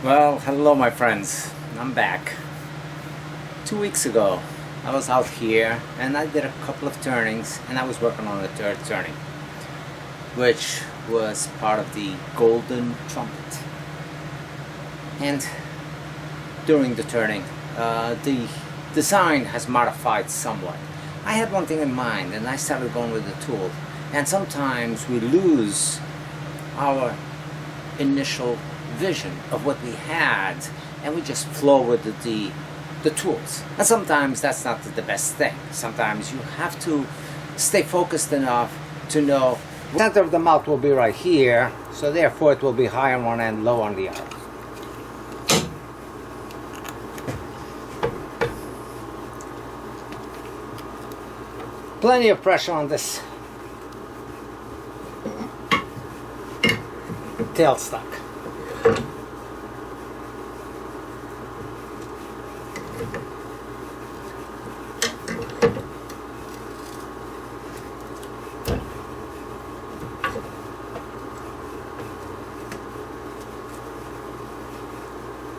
Well, hello my friends. I'm back. 2 weeks ago, I was out here and I did a couple of turnings and I was working on the third turning, which was part of the Golden Trumpet. And during the turning, the design has modified somewhat. I had one thing in mind and I started going with the tool. And sometimes we lose our initial vision of what we had and we just flow with the tools, and sometimes that's not the best thing. Sometimes you have to stay focused enough to know the center of the mouth will be right here, so therefore it will be high on one end, low on the other. Plenty of pressure on this tailstock.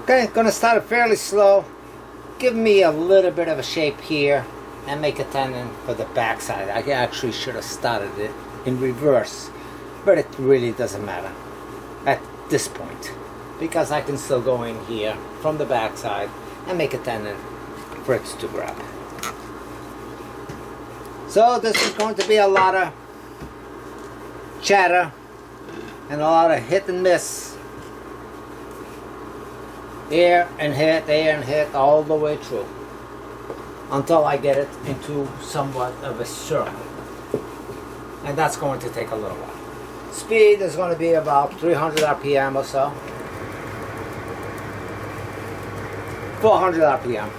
Okay, gonna start it fairly slow. Give me a little bit of a shape here and make a tenon for the back side. I actually should have started it in reverse, but it really doesn't matter at this point because I can still go in here from the back side and make a tenon for it to grab. So this is going to be a lot of chatter and a lot of hit and miss. Air and hit all the way through until I get it into somewhat of a circle, and that's going to take a little while. Speed is going to be about 300 RPM or so, 400 RPM.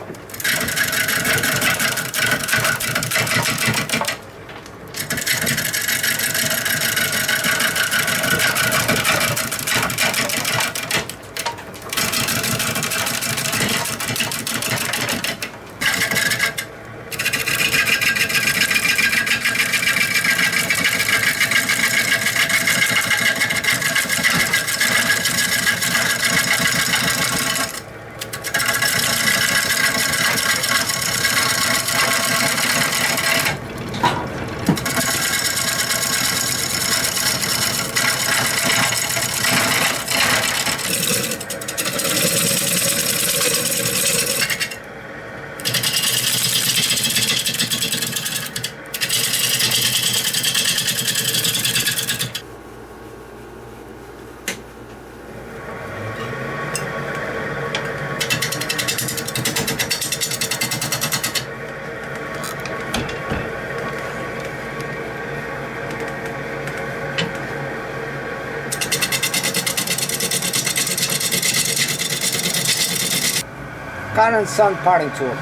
Cotton Sun parting tool.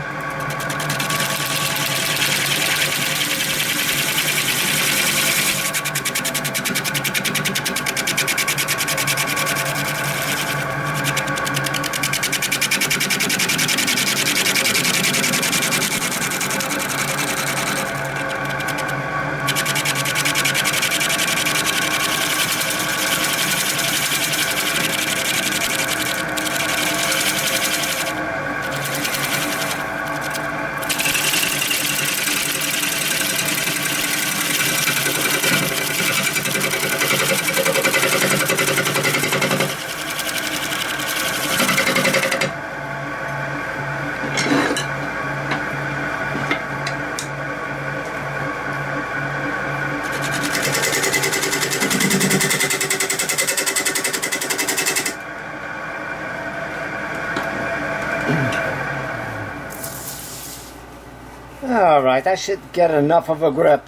Alright, I should get enough of a grip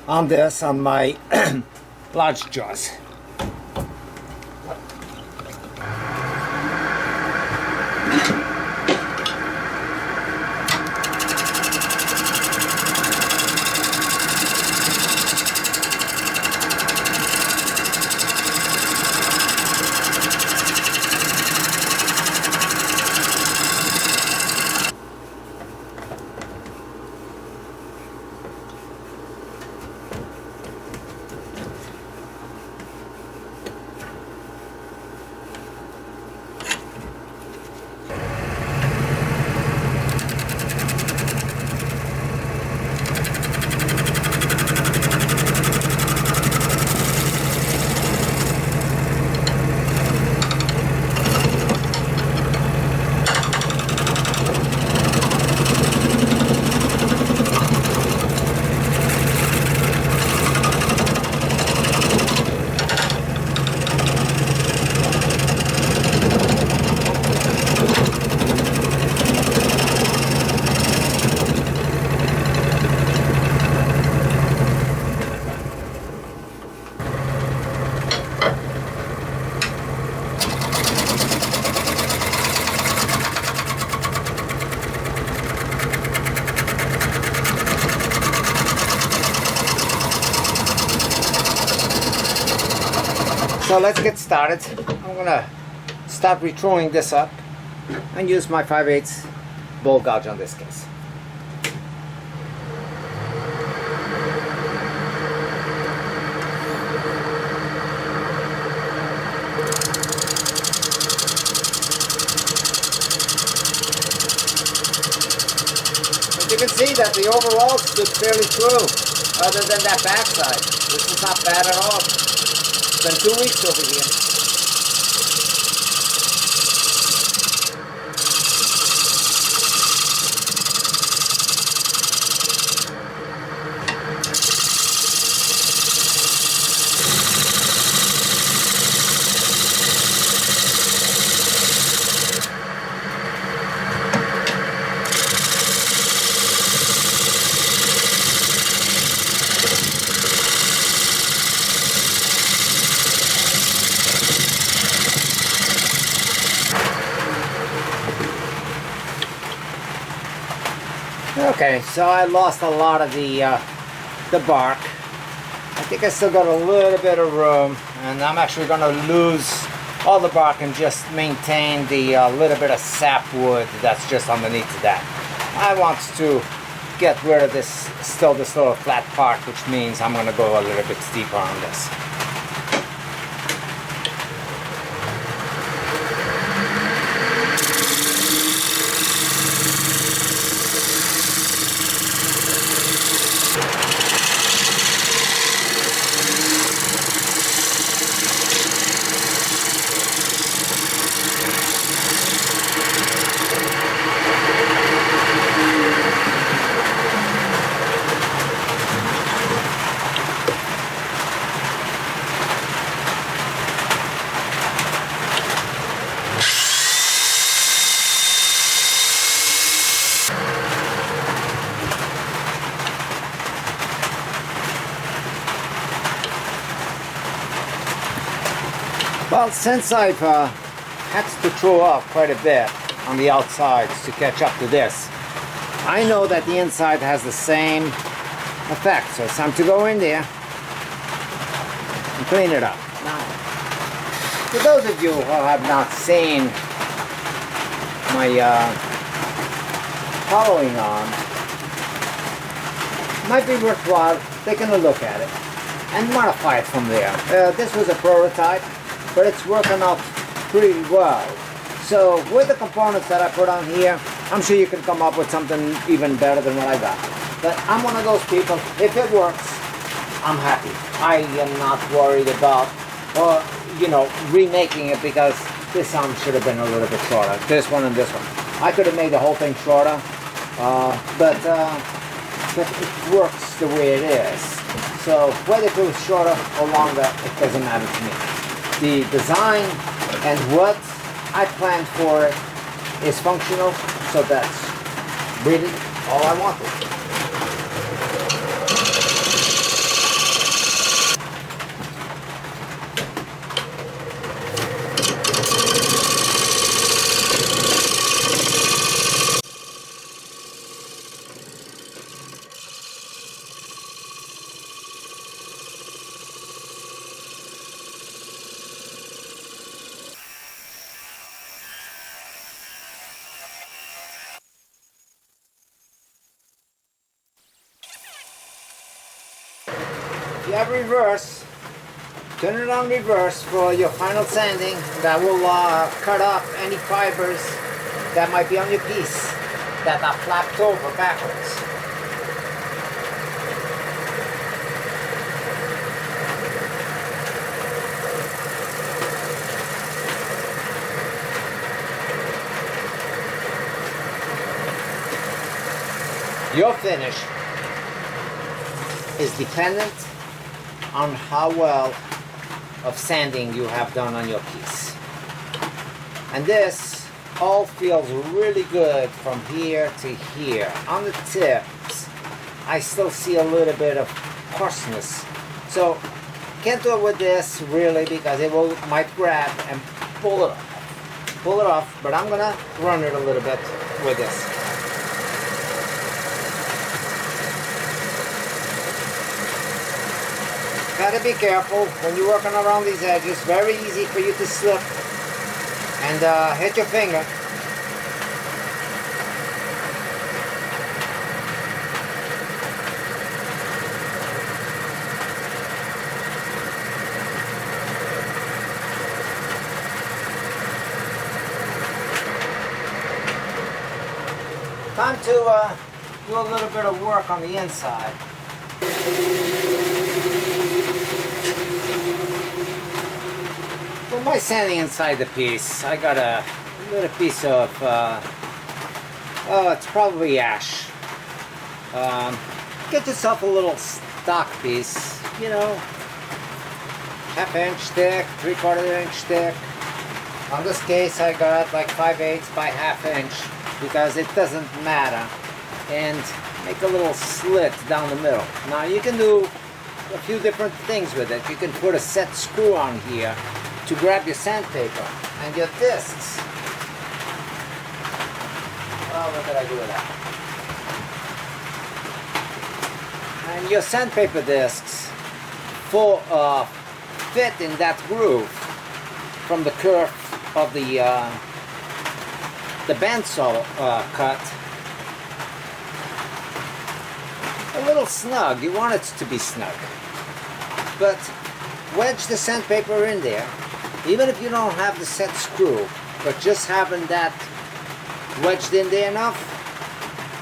on this on my large jaws. So let's get started. I'm gonna start retooling this up and use my 5/8 bowl gouge on this case. You can see that the overall stood fairly true, other than that backside. This is not bad at all. It's been 2 weeks over here. Okay, so I lost a lot of the bark. I think I still got a little bit of room, and I'm actually going to lose all the bark and just maintain the little bit of sapwood that's just underneath that. I want to get rid of this little flat part, which means I'm going to go a little bit deeper on this. Well, since I've had to throw off quite a bit on the outsides to catch up to this, I know that the inside has the same effect. So it's time to go in there and clean it up. Now, for those of you who have not seen my following on, it might be worthwhile taking a look at it and modify it from there. This was a prototype, but it's working out pretty well. So with the components that I put on here, I'm sure you can come up with something even better than what I got. But I'm one of those people, if it works, I'm happy. I am not worried about, remaking it because this arm should have been a little bit shorter. This one and this one. I could have made the whole thing shorter, but it works the way it is. So whether it was shorter or longer, it doesn't matter to me. The design and what I planned for it is functional, so that's really all I wanted. If you have reverse, turn it on reverse for your final sanding. That will cut off any fibers that might be on your piece that are flapped over backwards. Your finish is dependent on how well of sanding you have done on your piece. And this all feels really good from here to here. On the tips, I still see a little bit of coarseness. So can't do it with this really because it might grab and pull it off. Pull it off, but I'm gonna run it a little bit with this. gotta be careful when you're working around these edges. Very easy for you to slip and hit your finger. Time to do a little bit of work on the inside. For my sanding inside the piece, I got a little piece of, oh, it's probably ash. Get yourself a little stock piece, you know, 1/2 inch thick, 3/4 inch thick. On this case, I got like 5/8 by 1/2 inch because it doesn't matter. And make a little slit down the middle. Now you can do a few different things with it. You can put a set screw on here to grab your sandpaper and your discs. Oh, what did I do with that? And your sandpaper discs fit in that groove from the curve of the bandsaw cut. A little snug. You want it to be snug. But wedge the sandpaper in there, even if you don't have the set screw, but just having that wedged in there enough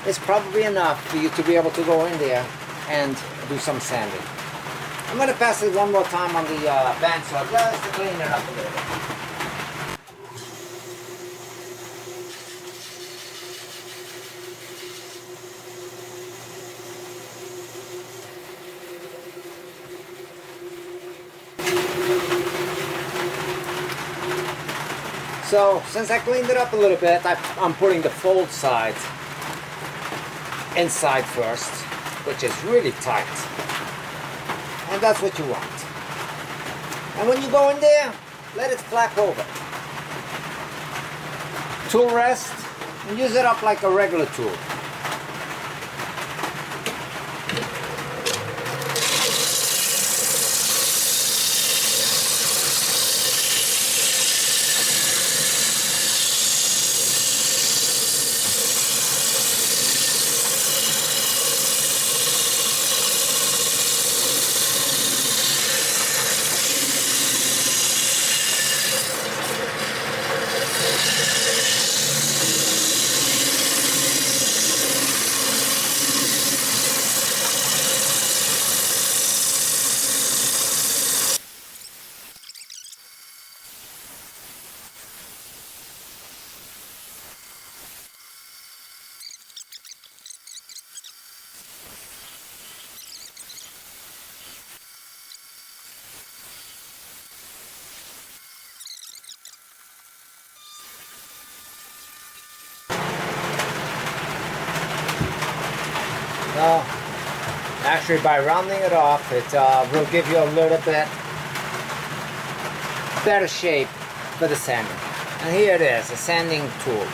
is probably enough for you to be able to go in there and do some sanding. I'm going to pass it one more time on the bandsaw just to clean it up a little bit. So, since I cleaned it up a little bit, I'm putting the fold side inside first, which is really tight. And that's what you want. And when you go in there, let it flap over. Tool rest, and use it up like a regular tool. Well, actually by rounding it off, it will give you a little bit better shape for the sanding. And here it is, a sanding tool.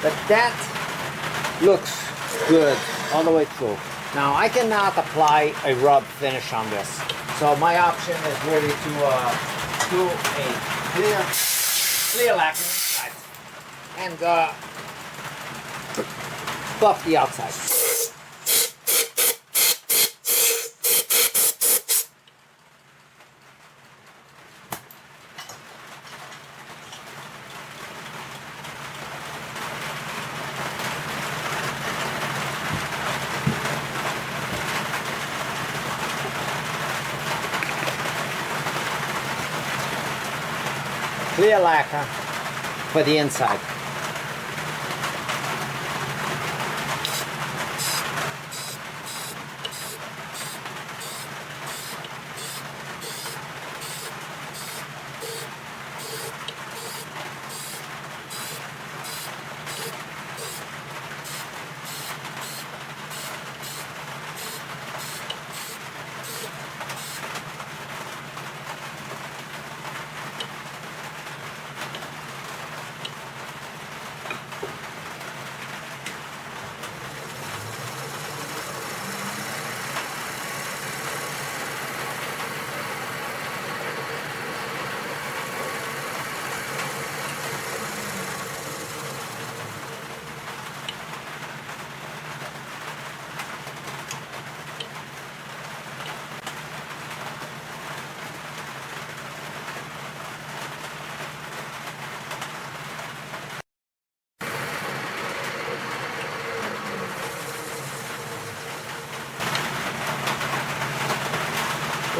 But that looks good all the way through. Now I cannot apply a rub finish on this, so my option is really to do a clear lacquer inside and buff the outside. Clear lacquer for the inside.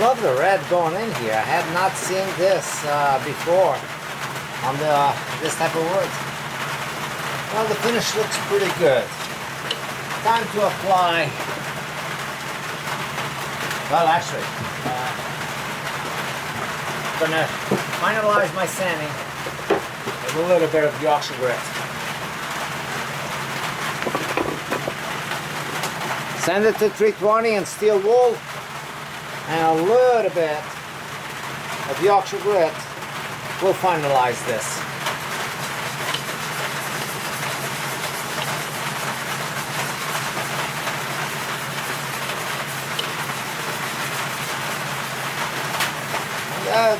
Love the red going in here. I had not seen this before on this type of wood. Well, the finish looks pretty good. Time to apply. Well, actually, I'm gonna finalize my sanding with a little bit of Yorkshire grit. Sand it to 320 and steel wool, and a little bit of Yorkshire grit will finalize this.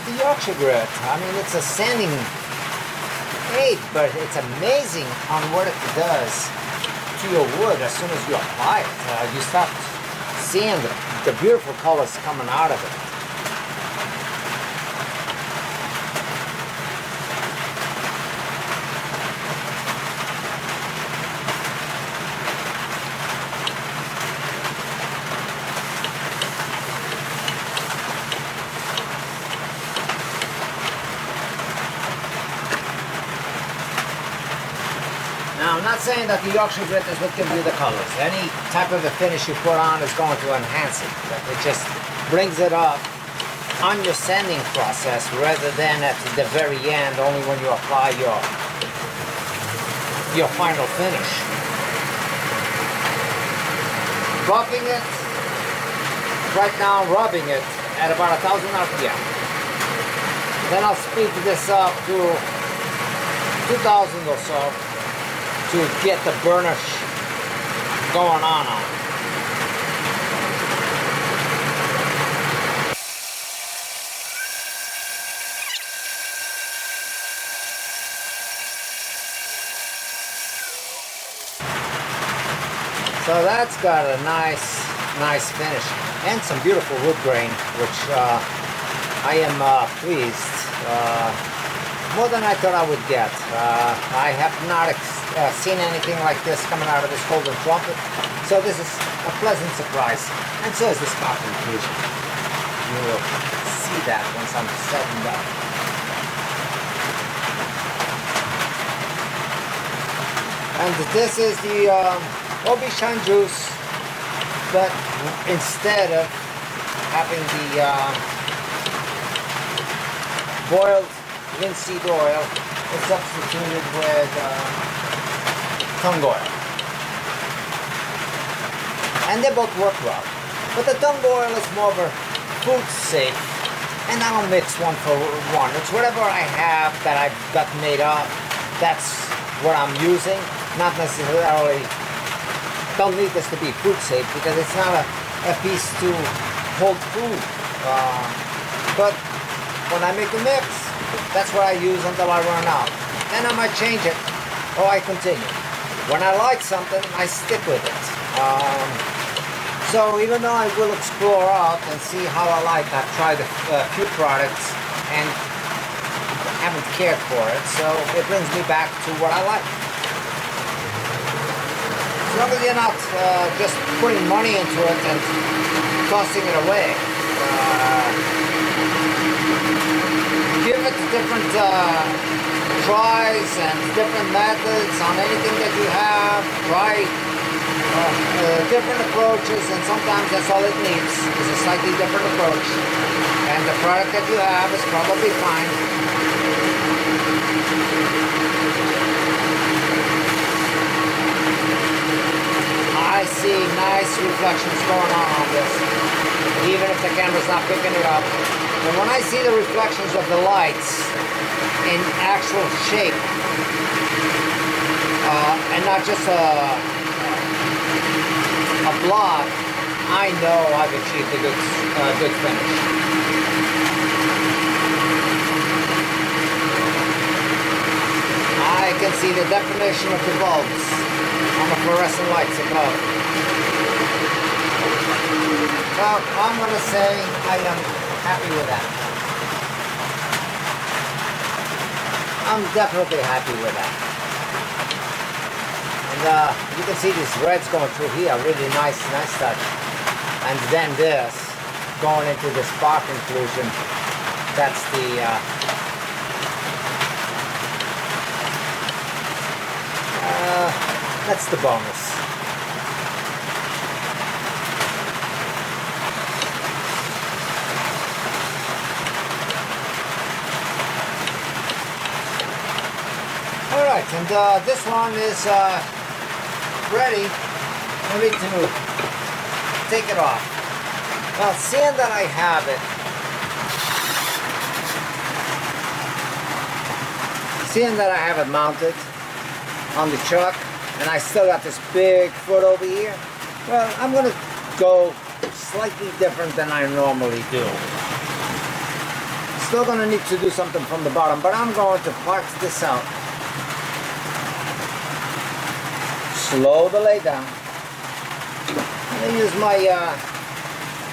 The Yorkshire grit, I mean, it's a sanding aid, but it's amazing on what it does to your wood as soon as you apply it. You start seeing the beautiful colors coming out of it. Now, I'm not saying that the Yorkshire grit is what gives you the colors. Any type of a finish you put on is going to enhance it. It just brings it up on your sanding process rather than at the very end, only when you apply your final finish. Rubbing it, right now I'm rubbing it at about 1,000 RPM. Then I'll speed this up to 2,000 or so, to get the burnish going on it. So that's got a nice finish and some beautiful wood grain, which I am pleased. More than I thought I would get. I have not seen anything like this coming out of this golden trumpet, so this is a pleasant surprise, and so is this coffee inclusion. You will see that once I'm said and done. And this is the Aubergine juice, but instead of having the boiled linseed oil, it's substituted with tung oil. And they both work well. But the tung oil is more of a food safe, and I don't mix one for one. It's whatever I have that I've got made up, that's what I'm using. Not necessarily, don't need this to be food safe because it's not a piece to hold food. But when I make a mix, that's what I use until I run out. Then I might change it, or I continue. When I like something, I stick with it. So even though I will explore out and see how I like, I've tried a few products and haven't cared for it, so it brings me back to what I like. As long as you're not just putting money into it and tossing it away. Give it different tries and different methods on anything that you have. Try different approaches, and sometimes that's all it needs is a slightly different approach. And the product that you have is probably fine. I see nice reflections going on this, even if the camera's not picking it up. And when I see the reflections of the lights in actual shape, and not just a blob, I know I've achieved a good finish. I can see the definition of the bulbs on the fluorescent lights above. Well, I'm going to say I am happy with that. I'm definitely happy with that. And you can see these reds going through here, really nice touch. And then this. going into the spark inclusion. That's the bonus. All right, and this one is ready for me to take it off. Now, seeing that I have it, mounted on the chuck, and I still got this big foot over here, well, I'm going to go slightly different than I normally do. Still going to need to do something from the bottom, but I'm going to park this out. Slow the lay down. I'm going to use my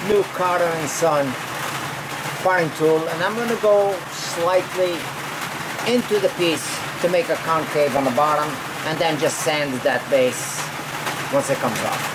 new Carter & Son parting tool, and I'm going to go slightly into the piece to make a concave on the bottom, and then just sand that base once it comes off.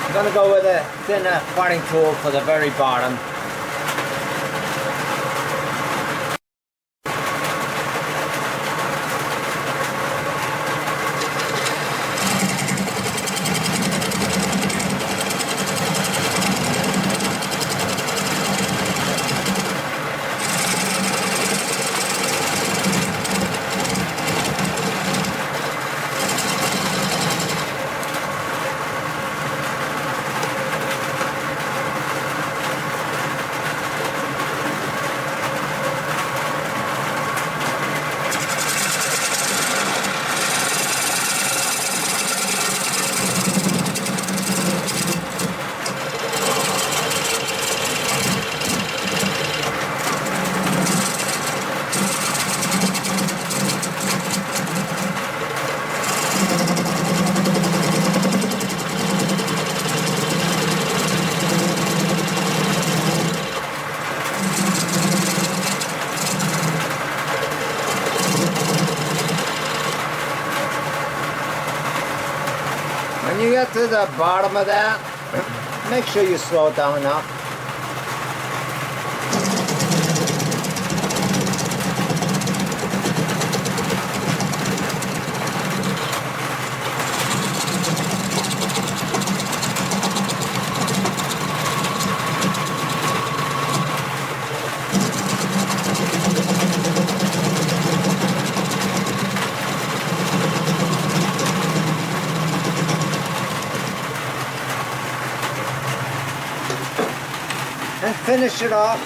I'm going to go with a thinner parting tool for the very bottom. When you get to the bottom of that, make sure you slow down enough. And finish it off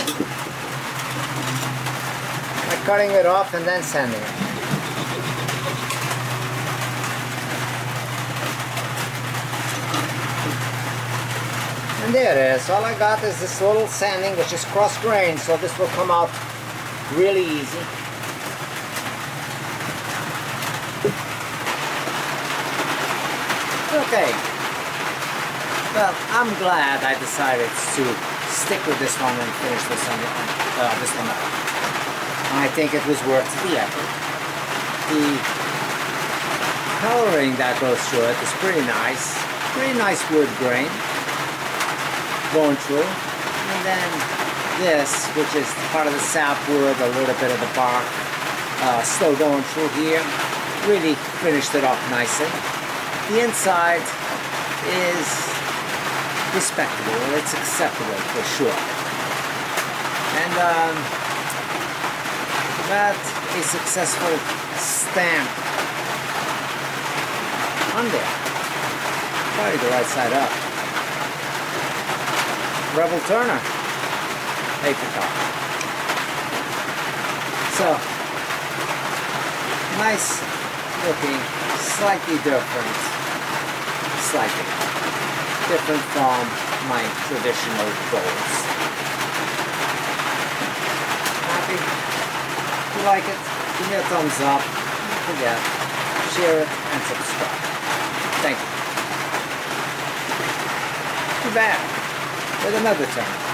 by cutting it off and then sanding it. And there it is. All I got is this little sanding, which is cross grain, so this will come out really easy. Okay. Well, I'm glad I decided to stick with this one and finish this one out. I think it was worth the effort. The coloring that goes through it is pretty nice. Pretty nice wood grain going through. And then this, which is part of the sapwood, a little bit of the bark, still going through here. Really finished it off nicely. The inside is respectable, it's acceptable for sure. And that a successful stamp on there. Probably the right side up. Rebel Turner apricot. So nice looking, slightly different. Slightly different from my traditional bowls. you like it, give me a thumbs up. Don't forget, share it and subscribe. Thank you. Be back with another turn.